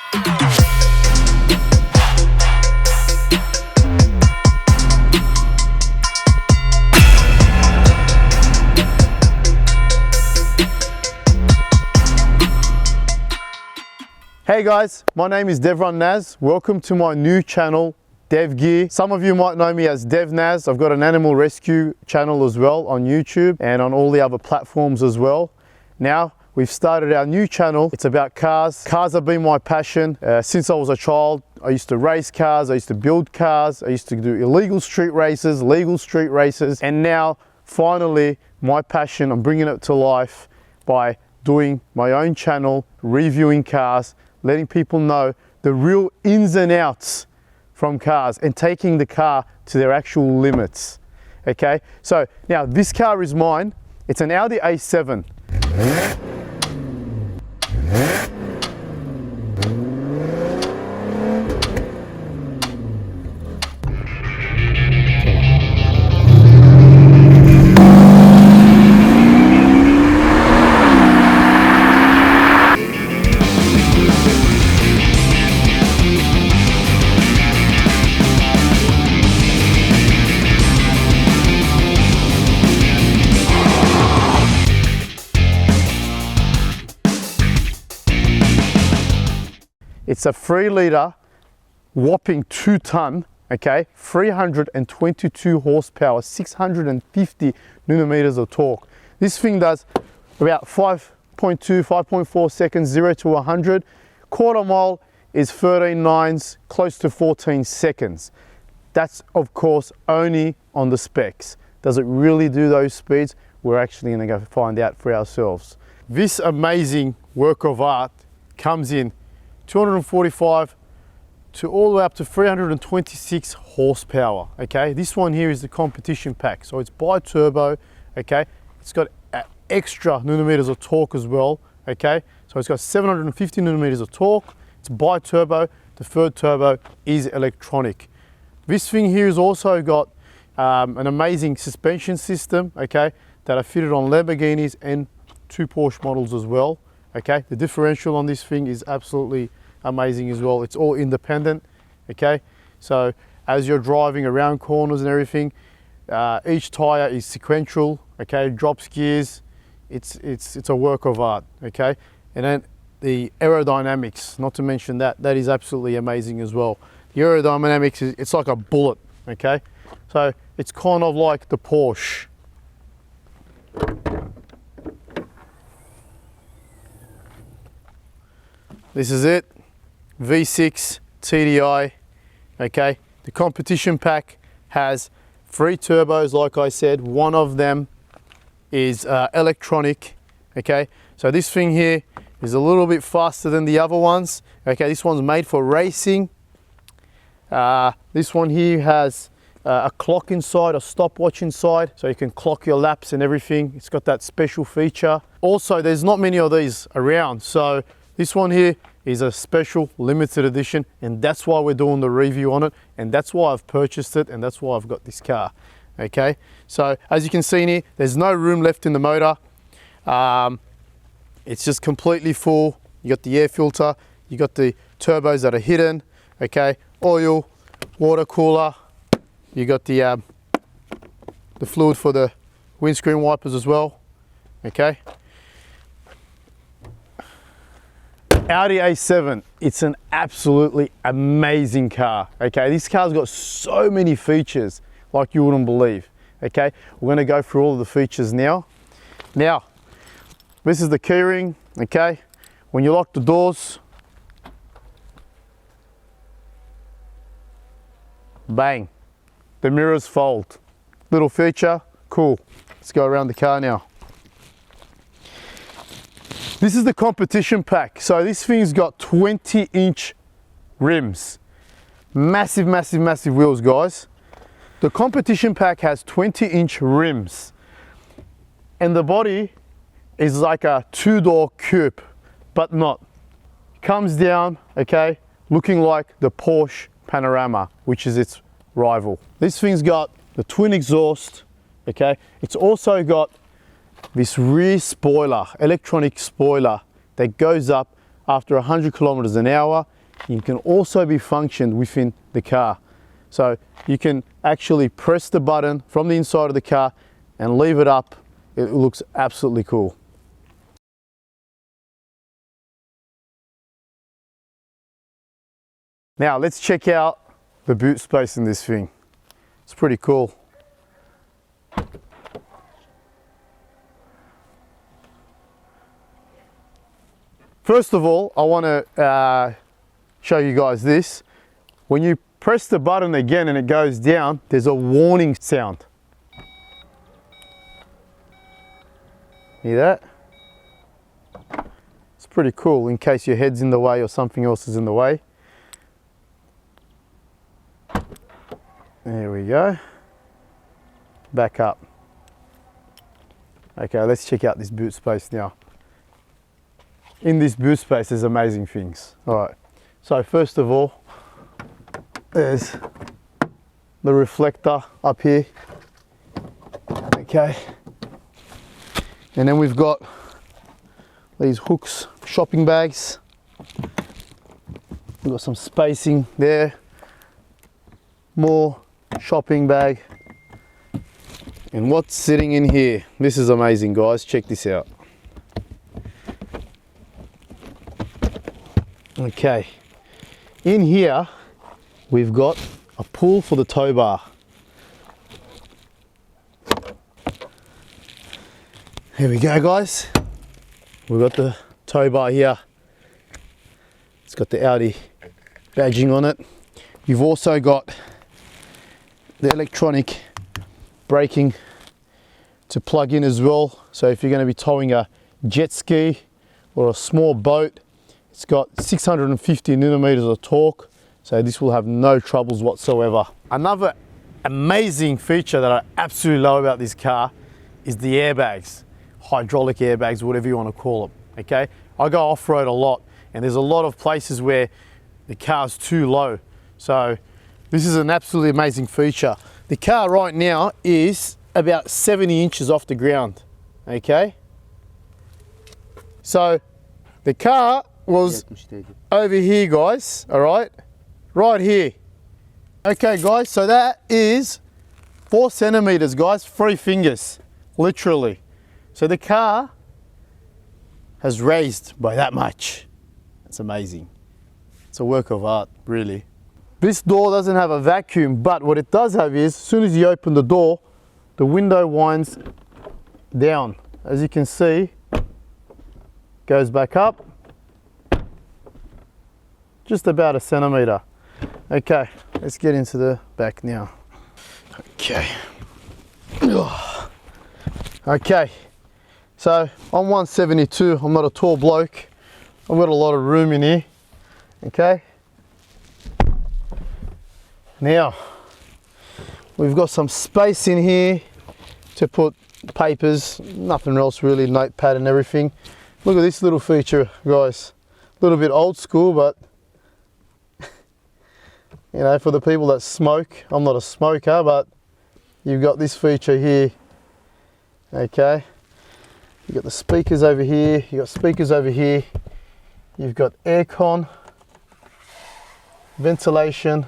Hey guys, my name is Devron Naz. Welcome to my new channel, Dev Gear. Some of you might know me as Dev Naz. I've got an animal rescue channel as well on YouTube and on all the other platforms as well. Now, we've started our new channel. It's about cars. Cars have been my passion since I was a child. I used to race cars, I used to build cars, I used to do illegal street races, legal street races, and now, finally, my passion, I'm bringing it to life by doing my own channel, reviewing cars, letting people know the real ins and outs from cars and taking the car to their actual limits. Okay, so now this car is mine. It's an Audi A7. It's a 3-litre, whopping 2-ton, okay, 322 horsepower, 650 newton-meters of torque. This thing does about 5.2, 5.4 seconds, 0 to 100. Quarter mile is 13.9s, close to 14 seconds. That's, of course, only on the specs. Does it really do those speeds? We're actually going to go find out for ourselves. This amazing work of art comes in 245 to all the way up to 326 horsepower. Okay, this one here is the competition pack, so it's bi-turbo. Okay, it's got extra newton-meters of torque as well. Okay, so it's got 750 newton-meters of torque. It's bi-turbo. The third turbo is electronic. This thing here has also got an amazing suspension system, okay, that are fitted on Lamborghinis and 2 Porsche models as well. Okay, the differential on this thing is absolutely amazing as well. It's all independent. Okay, so as you're driving around corners and everything, each tire is sequential. Okay, drops gears. It's a work of art. Okay, and then the aerodynamics, not to mention that is absolutely amazing as well. The aerodynamics is, it's like a bullet. Okay, so it's kind of like the Porsche. This is it, V6 TDI. Okay, the competition pack has 3 turbos, like I said. One of them is electronic. Okay, so this thing here is a little bit faster than the other ones. Okay, this one's made for racing. This one here has a clock inside, a stopwatch inside, so you can clock your laps and everything. It's got that special feature. Also, there's not many of these around, so this one here is a special limited edition, and that's why we're doing the review on it, and that's why I've purchased it, and that's why I've got this car. Okay, so as you can see in here, there's no room left in the motor. It's just completely full. You got the air filter, you got the turbos that are hidden. Okay, oil, water cooler. You got the fluid for the windscreen wipers as well. Okay. Audi A7, it's an absolutely amazing car. Okay, this car's got so many features like you wouldn't believe. Okay, we're going to go through all of the features now. Now, this is the keyring. Okay, when you lock the doors, bang, the mirrors fold. Little feature, cool. Let's go around the car now. This is the competition pack. So this thing's got 20-inch rims. Massive, massive, massive wheels, guys. The competition pack has 20-inch rims. And the body is like a 2-door coupe, but not. Comes down, okay, looking like the Porsche Panorama, which is its rival. This thing's got the twin exhaust, okay. It's also got this rear spoiler, electronic spoiler that goes up after 100 kilometers an hour, it can also be functioned within the car. So you can actually press the button from the inside of the car and leave it up. It looks absolutely cool. Now let's check out the boot space in this thing. It's pretty cool. First of all, I want to show you guys this. When you press the button again and it goes down, there's a warning sound. Hear that? It's pretty cool in case your head's in the way or something else is in the way. There we go. Back up. Okay, let's check out this boot space now. In this boot space, there's amazing things. All right, so first of all, there's the reflector up here. Okay, and then we've got these hooks, shopping bags. We've got some spacing there. More shopping bag. And what's sitting in here? This is amazing, guys. Check this out. Okay, in here we've got a pull for the tow bar. Here we go, guys. We've got the tow bar here. It's got the Audi badging on it. You've also got the electronic braking to plug in as well. So if you're going to be towing a jet ski or a small boat, it's got 650 newton-meters of torque, so this will have no troubles whatsoever. Another amazing feature that I absolutely love about this car is the airbags, hydraulic airbags, whatever you want to call them, okay? I go off-road a lot, and there's a lot of places where the car's too low. So this is an absolutely amazing feature. The car right now is about 70 inches off the ground, okay? So the car was over here, guys, all right? Right here. Okay, guys, so that is 4 centimeters, guys, 3 fingers, literally. So the car has raised by that much. It's amazing. It's a work of art, really. This door doesn't have a vacuum, but what it does have is, as soon as you open the door, the window winds down. As you can see, goes back up. Just about a centimeter. Okay, let's get into the back now. Okay. Okay, so I'm 172, I'm not a tall bloke. I've got a lot of room in here, okay? Now, we've got some space in here to put papers, nothing else really, notepad and everything. Look at this little feature, guys. A little bit old school, but you know, for the people that smoke, I'm not a smoker, but you've got this feature here, okay? You've got the speakers over here, you've got speakers over here, you've got aircon, ventilation,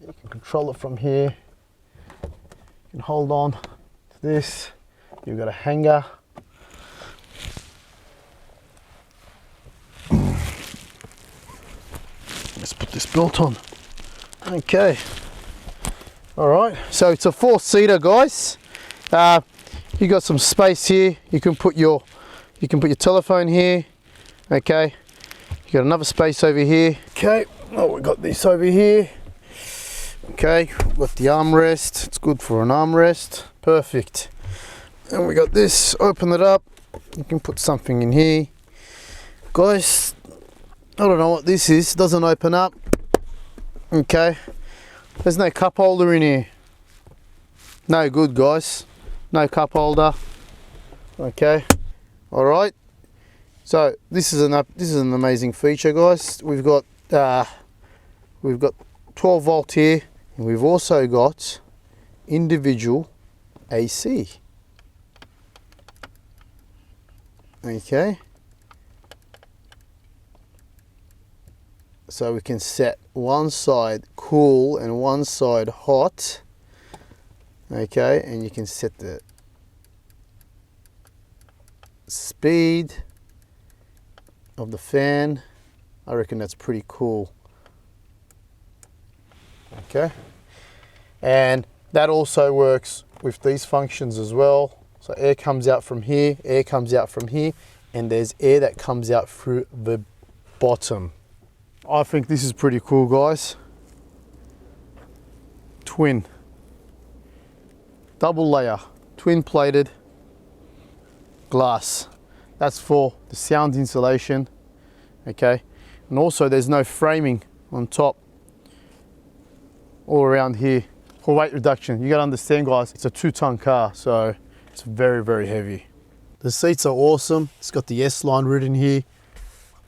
you can control it from here, you can hold on to this, you've got a hanger, let's put this belt on. Okay, all right, so it's a 4-seater, guys. You got some space here. You can put your telephone here. Okay, you got another space over here. Okay, oh, we got this over here. Okay, got the armrest. It's good for an armrest. Perfect. And we got this. Open it up. You can put something in here, guys. I don't know what this is. It doesn't open up. Okay, there's no cup holder in here. No good, guys. No cup holder. Okay, all right. So this is an amazing feature, guys. We've got 12 volt here, and we've also got individual AC. Okay. So we can set one side cool and one side hot. Okay, and you can set the speed of the fan. I reckon that's pretty cool. Okay, and that also works with these functions as well. So air comes out from here, air comes out from here, and there's air that comes out through the bottom. I think this is pretty cool, guys. Twin, double layer, twin plated glass. That's for the sound insulation. Okay, and also there's no framing on top all around here for weight reduction. You gotta understand, guys, it's a 2-ton car, so it's very, very heavy. The seats are awesome. It's got the S line written here.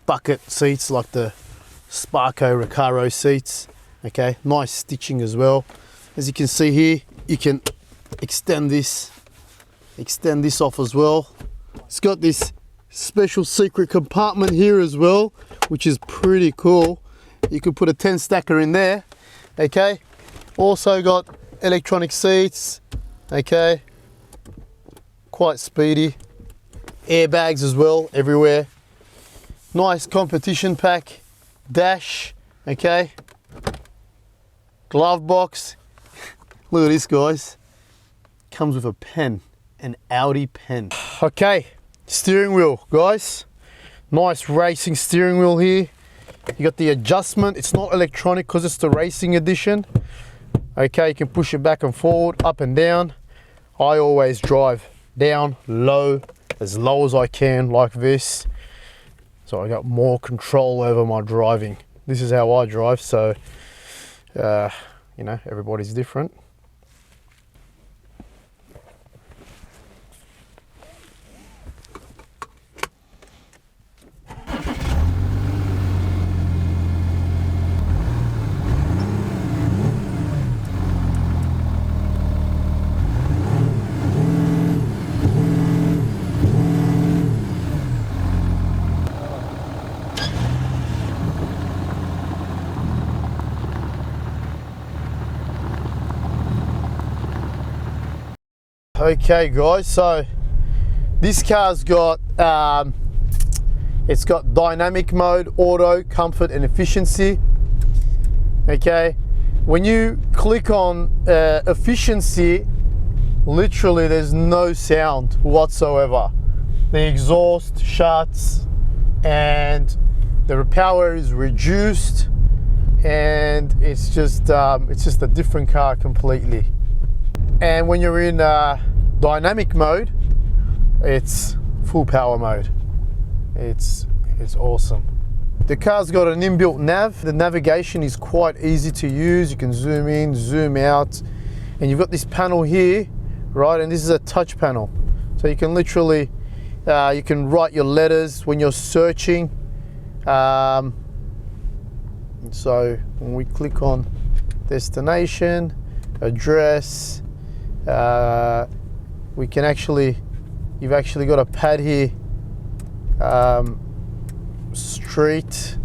Bucket seats like the Sparco Recaro seats. Okay, nice stitching as well. As you can see here, you can extend this off as well. It's got this special secret compartment here as well, which is pretty cool. You could put a 10 stacker in there. Okay, also got electronic seats. Okay, quite speedy. Airbags as well everywhere. Nice competition pack. Dash. Okay, glove box. Look at this, guys. Comes with a pen, an Audi pen. Okay, steering wheel, guys. Nice racing steering wheel here. You got the adjustment. It's not electronic because it's the racing edition. Okay, you can push it back and forward, up and down. I always drive down, low, as low as I can, like this. So I got more control over my driving. This is how I drive, so you know, everybody's different. Okay, guys, so this car's got it's got dynamic mode, auto, comfort and efficiency. Okay, when you click on efficiency, literally there's no sound whatsoever. The exhaust shuts and the power is reduced, and it's just a different car completely. And when you're in dynamic mode, it's full power mode. It's awesome. The car's got an inbuilt nav. The navigation is quite easy to use. You can zoom in, zoom out, and you've got this panel here, right? And this is a touch panel, so you can literally you can write your letters when you're searching. So when we click on destination, address, we can you've actually got a pad here, street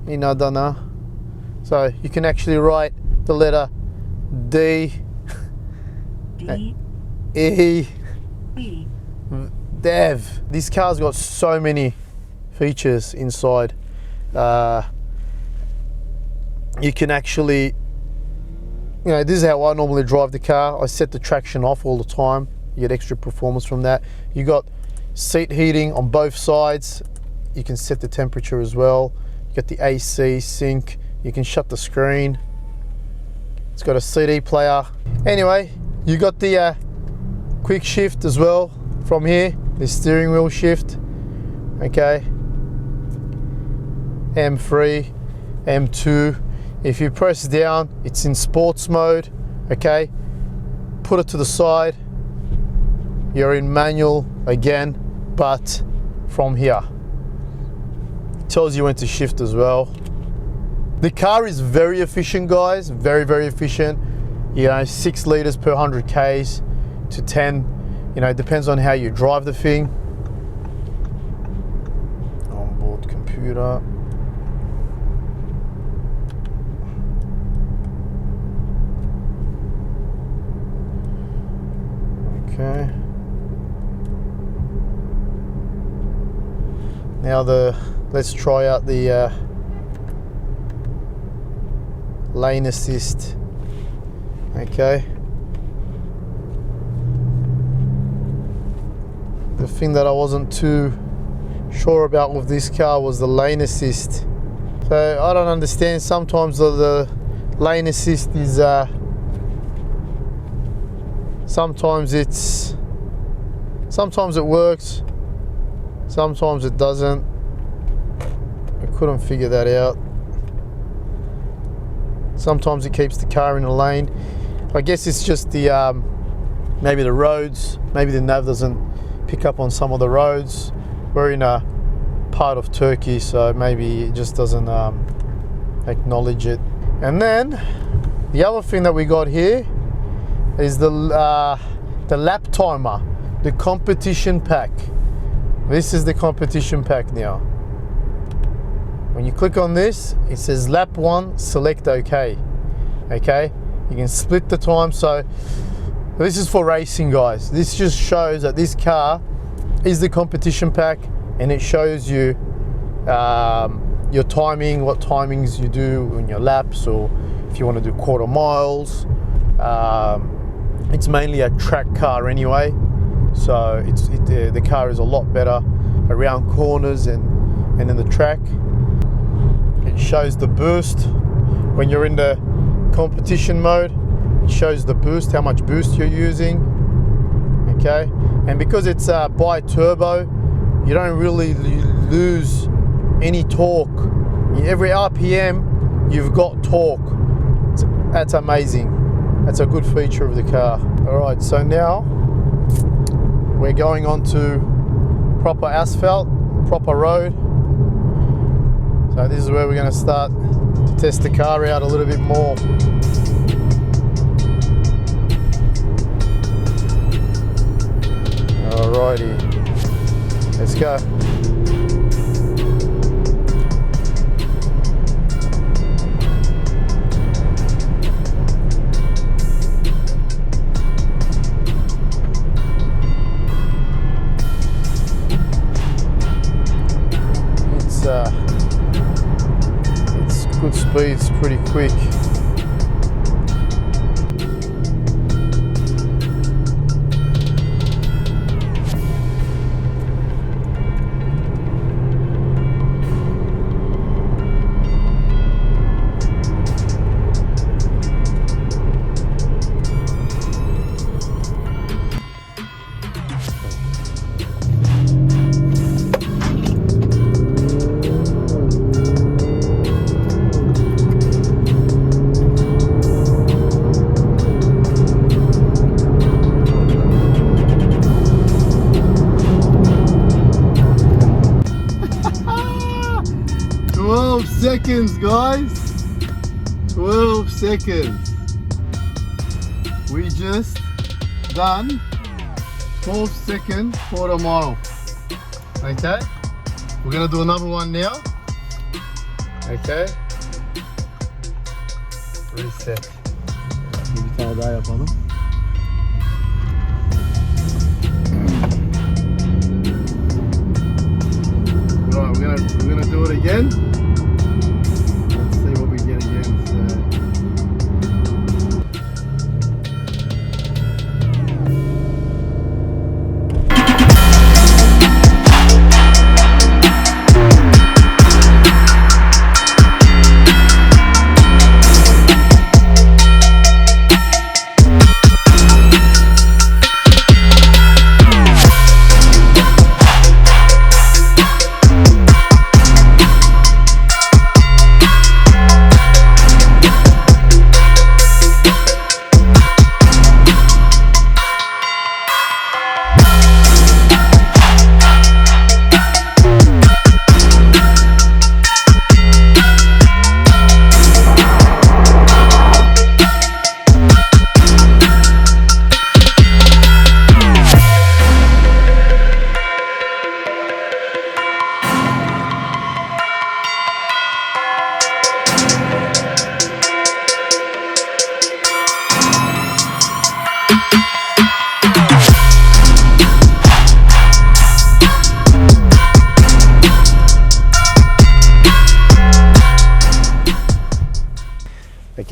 in Adana, so you can actually write the letter D, E, Dev. This car's got so many features inside. You can actually, you know, this is how I normally drive the car. I set the traction off all the time. You get extra performance from that. You got seat heating on both sides. You can set the temperature as well. You got the AC, sync. You can shut the screen. It's got a CD player. Anyway, you got the quick shift as well from here. The steering wheel shift. Okay. M3, M2. If you press down, it's in sports mode. Okay. Put it to the side. You're in manual again, but from here. It tells you when to shift as well. The car is very efficient, guys. Very, very efficient. You know, 6 liters per 100 Ks to 10. You know, it depends on how you drive the thing. Onboard computer. Now let's try out the lane assist. Okay. The thing that I wasn't too sure about with this car was the lane assist. So I don't understand, sometimes the lane assist is sometimes it works, sometimes it doesn't. I couldn't figure that out. Sometimes it keeps the car in a lane. I guess it's just the maybe the roads, maybe the nav doesn't pick up on some of the roads. We're in a part of Turkey, so maybe it just doesn't acknowledge it. And then the other thing that we got here is the lap timer, the competition pack. This is the competition pack now. When you click on this, it says lap 1, select OK. Okay, you can split the time. So this is for racing, guys. This just shows that this car is the competition pack, and it shows you your timing, what timings you do in your laps, or if you want to do quarter miles. It's mainly a track car anyway, so the car is a lot better around corners and in the track. It shows the boost when you're in the competition mode. It shows the boost, how much boost you're using. Okay, and because it's bi-turbo, you don't really lose any torque. Every RPM you've got torque. That's amazing. That's a good feature of the car. All right, so now we're going on to proper asphalt, proper road. So this is where we're going to start to test the car out a little bit more. Alrighty, let's go. It's good speed, it's pretty quick. Seconds, guys. 12 seconds. We just done 12-second quarter mile. Okay, we're gonna do another one now. Okay, reset. Up on them. Right, we're gonna do it again.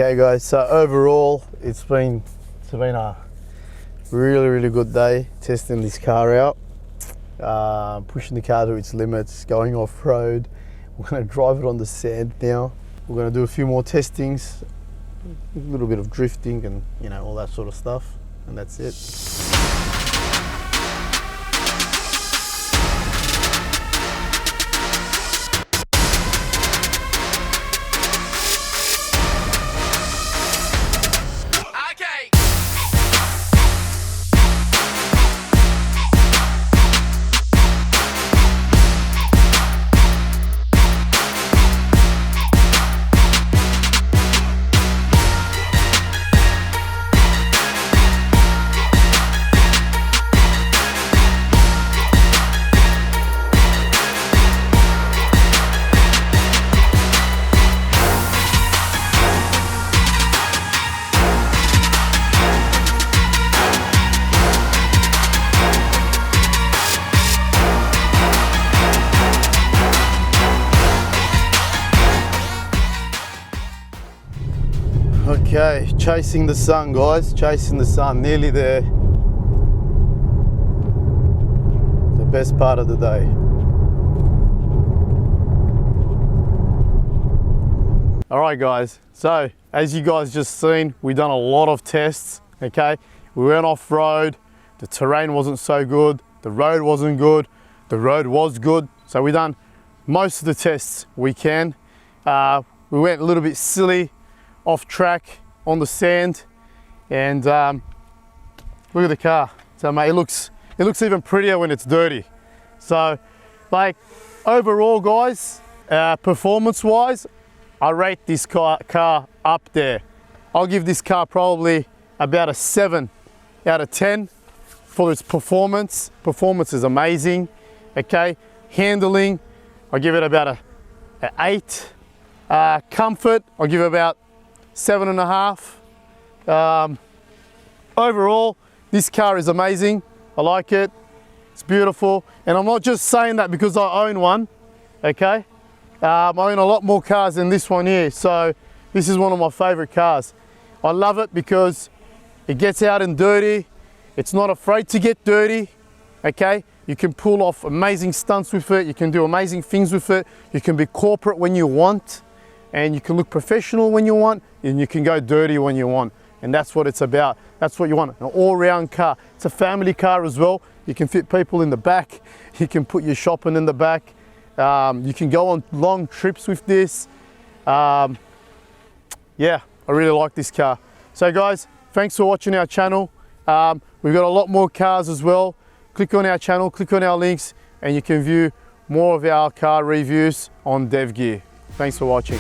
Okay guys, so overall it's been a really good day testing this car out, pushing the car to its limits, going off-road. We're going to drive it on the sand now. We're going to do a few more testings, a little bit of drifting and all that sort of stuff, and that's it. Okay, chasing the sun, guys, chasing the sun, nearly there. The best part of the day. All right guys, so as you guys just seen, we've done a lot of tests, okay? We went off-road, the terrain wasn't so good, the road wasn't good, the road was good, so we done most of the tests we can. We went a little bit silly, off track on the sand, and look at the car. So mate, it looks even prettier when it's dirty. So like overall guys, performance wise, I rate this car up there. I'll give this car probably about a 7 out of 10 for its performance. Performance is amazing, okay? Handling, I'll give it about a 8. Comfort, I'll give it about 7.5. Overall, this car is amazing. I like it. It's beautiful. And I'm not just saying that because I own one, okay? I own a lot more cars than this one here. So this is one of my favorite cars. I love it because it gets out and dirty. It's not afraid to get dirty, okay? You can pull off amazing stunts with it. You can do amazing things with it. You can be corporate when you want, and you can look professional when you want, and you can go dirty when you want. And that's what it's about. That's what you want, an all-round car. It's a family car as well. You can fit people in the back. You can put your shopping in the back. You can go on long trips with this. Yeah, I really like this car. So guys, thanks for watching our channel. We've got a lot more cars as well. Click on our channel, click on our links, and you can view more of our car reviews on Dev Gear. Thanks for watching.